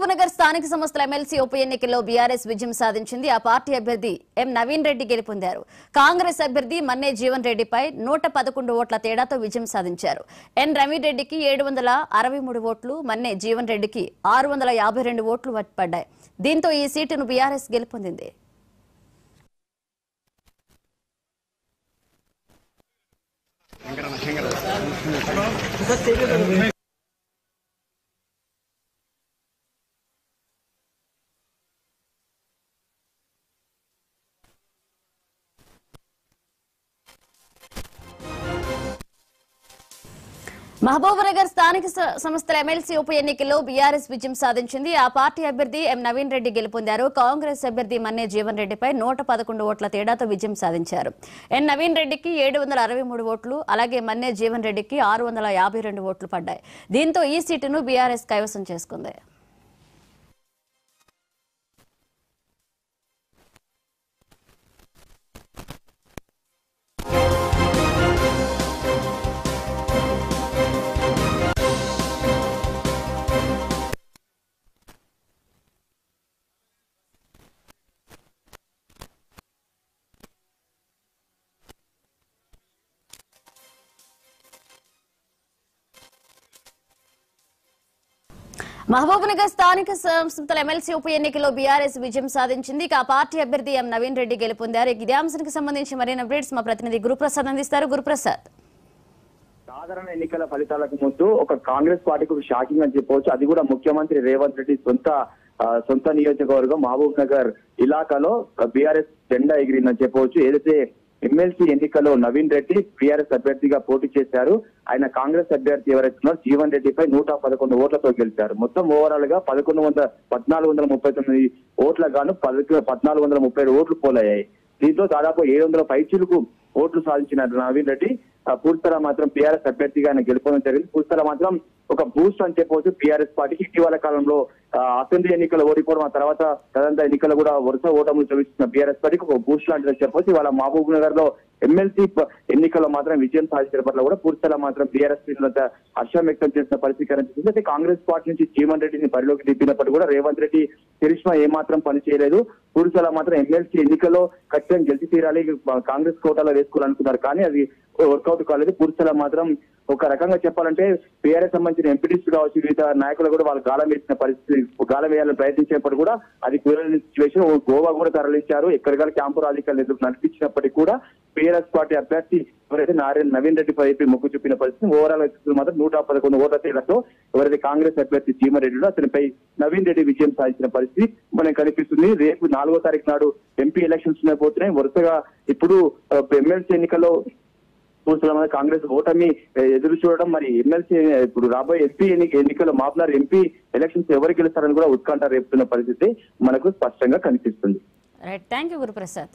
మహబూబ్నగర్ స్థానిక సంస్థల ఎమ్మెల్సీ ఉప ఎన్నికల్లో బీఆర్ఎస్ విజయం సాధించింది. ఆ పార్టీ అభ్యర్థి ఎం నవీన్ రెడ్డి గెలుపొందారు. కాంగ్రెస్ అభ్యర్థి మన్నే జీవన్ రెడ్డిపై 111 ఓట్ల తేడాతో విజయం సాధించారు. ఎన్ నవీన్ రెడ్డికి 763 ఓట్లు, మన్నే జీవన్ రెడ్డికి 652 ఓట్లు పడ్డాయి. దీంతో ఈ సీటును బీఆర్ఎస్ గెలుపొందింది. మహబూబ్నగర్ స్థానిక సంస్థల ఎమ్మెల్సీ ఉప ఎన్నికల్లో బీఆర్ఎస్ విజయం సాధించింది. ఆ పార్టీ అభ్యర్థి ఎం నవీన్ రెడ్డి గెలుపొందారు. కాంగ్రెస్ అభ్యర్థి మన్నే జీవన్ రెడ్డిపై 111 ఓట్ల తేడాతో విజయం సాధించారు. ఎన్ నవీన్ రెడ్డికి 763 ఓట్లు, అలాగే మన్నే జీవన్ రెడ్డికి 652 ఓట్లు పడ్డాయి. దీంతో ఈ సీటును బీఆర్ఎస్ కైవసం చేసుకుంది. మహబూబ్నగర్ స్థానిక సంస్థల ఎమ్మెల్సీ ఉప ఎన్నికల్లో బీఆర్ఎస్ విజయం సాధించింది. ఆ పార్టీ అభ్యర్థి ఎం నవీన్ రెడ్డి గెలుపొందారు. ఇదే అంశానికి సంబంధించి మరిన్ని అప్డేట్స్ మా ప్రతినిధి గురుప్రసాద్ అందిస్తారు. గురుప్రసాద్, సాధారణ ఎన్నికల ఫలితాలకు ముందు ఒక కాంగ్రెస్ పార్టీకి ఒక షాకింగ్ అని చెప్పవచ్చు. అది కూడా ముఖ్యమంత్రి రేవంత్ రెడ్డి సొంత నియోజకవర్గం మహబూబ్ నగర్ ఇలాకాలో బీఆర్ఎస్ జెండా ఎగిరిందని చెప్పవచ్చు. ఏదైతే ఎమ్మెల్సీ ఎన్నికల్లో నవీన్ రెడ్డి బీఆర్ఎస్ అభ్యర్థిగా పోటీ చేశారు. ఆయన కాంగ్రెస్ అభ్యర్థి ఎవరైతున్నారో జీవన్ రెడ్డిపై 111 ఓట్లతో గెలిచారు. మొత్తం ఓవరాల్ గా 1439 ఓట్ల గాను 1437 ఓట్లు పోలయ్యాయి. దీంతో దాదాపు 700 పైచీలకు ఓట్లు సాధించిన నవీన్ రెడ్డి పూర్తిగా మాత్రం బీఆర్ఎస్ అభ్యర్థిగా ఆయన గెలుపొందడం జరిగింది. పూర్తిగా మాత్రం ఒక బూస్ట్ అని చెప్పవచ్చు బీఆర్ఎస్ పార్టీకి. ఇటీవల కాలంలో అసెంబ్లీ ఎన్నికలు ఓడిపోవడం, ఆ తర్వాత తదంత ఎన్నికలు కూడా వరుస ఓటములు చదివిస్తున్న బీఆర్ఎస్ పార్టీకి ఒక బూస్ట్ లాంటిదని చెప్పవచ్చు. ఇవాళ మహబూబ్ నగర్ లో ఎమ్మెల్సీ ఎన్నికల్లో మాత్రం విజయం సాధించిన పట్ల కూడా పూర్తిగా మాత్రం బీఆర్ఎస్ హర్షం వ్యక్తం చేసిన పరిస్థితి కనిపిస్తుంది. అయితే కాంగ్రెస్ పార్టీ నుంచి జీవన్ రెడ్డిని బరిలోకి దింపినప్పటికీ కూడా రేవంత్ రెడ్డి చరిష్మా ఏమాత్రం పనిచేయలేదు. పూర్తిగా మాత్రం ఎమ్మెల్సీ ఎన్నికల్లో ఖచ్చితంగా గెలిచి తీరాలి, కాంగ్రెస్ కోటాలో వేసుకోవాలనుకున్నారు, కానీ అది వర్కౌట్ కాలేదు. పూర్తిగా మాత్రం ఒక రకంగా చెప్పాలంటే బీఆర్ఎస్ సంబంధించిన ఎంపీటీస్ కావచ్చు, వివిధ నాయకులు కూడా వాళ్ళు గాలం వేసిన పరిస్థితి, గాలం వేయాలని ప్రయత్నించినప్పుడు కూడా అది కుదరని సిచ్యువేషన్. గోవా కూడా తరలించారు. ఎక్కడికైనా క్యాంపు రాజకీయాలు ఎదురు నడిపించినప్పటికీ కూడా బీఆర్ఎస్ పార్టీ అభ్యర్థి ఎవరైతే నవీన్ రెడ్డి పై మొగ్గు చూపిన పరిస్థితి. ఓవరాల్ మాత్రం 111 ఓట్ల తేడాతో ఎవరైతే కాంగ్రెస్ అభ్యర్థి జీవన్ రెడ్డి అతనిపై నవీన్ రెడ్డి విజయం సాధించిన పరిస్థితి మనకు కనిపిస్తుంది. రేపు 4వ తారీఖు నాడు ఎంపీ ఎలక్షన్స్ పోతున్నాయి. వరుసగా ఇప్పుడు ఎమ్మెల్సీ ఎన్నికల్లో పూర్తిగా కాంగ్రెస్ ఓటమి ఎదురు చూడడం, మరి ఎమ్మెల్సీ ఇప్పుడు రాబోయే ఎంపీ ఎన్నికల్లో మాపునార్ ఎంపీ ఎలక్షన్స్ ఎవరు గెలుస్తారని కూడా ఉత్కంఠ రేపుతున్న పరిస్థితి మనకు స్పష్టంగా కనిపిస్తుంది. Right, thank you Guruprasad.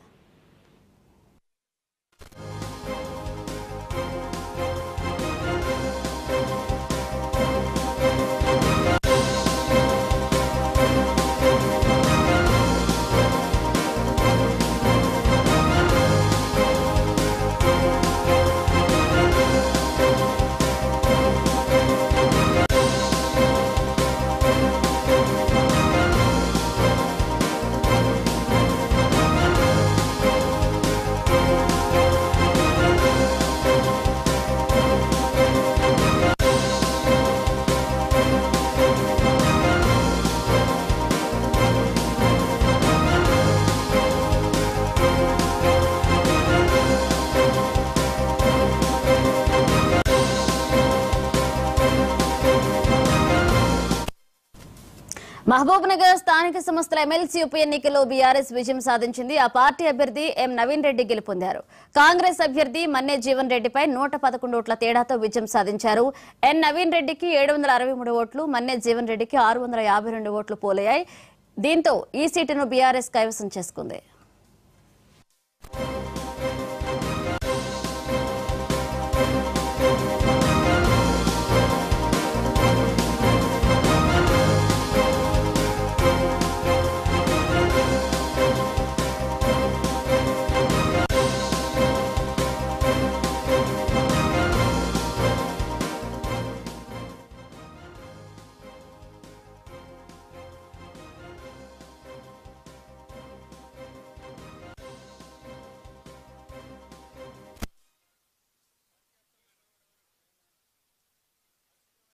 Mahabubnagar స్థానిక సంస్థల ఎమ్మెల్సీ ఉప ఎన్నికల్లో బీఆర్ఎస్ విజయం సాధించింది. ఆ పార్టీ అభ్యర్థి ఎం నవీన్ రెడ్డి గెలుపొందారు. కాంగ్రెస్ అభ్యర్థి మన్నే జీవన్ రెడ్డిపై 111 ఓట్ల తేడాతో విజయం సాధించారు. ఎన్ నవీన్ రెడ్డికి 763 ఓట్లు, మన్నే జీవన్ రెడ్డికి 652 ఓట్లు పోలయ్యాయి. దీంతో ఈ సీటును బీఆర్ఎస్ కైవసం చేసుకుంది.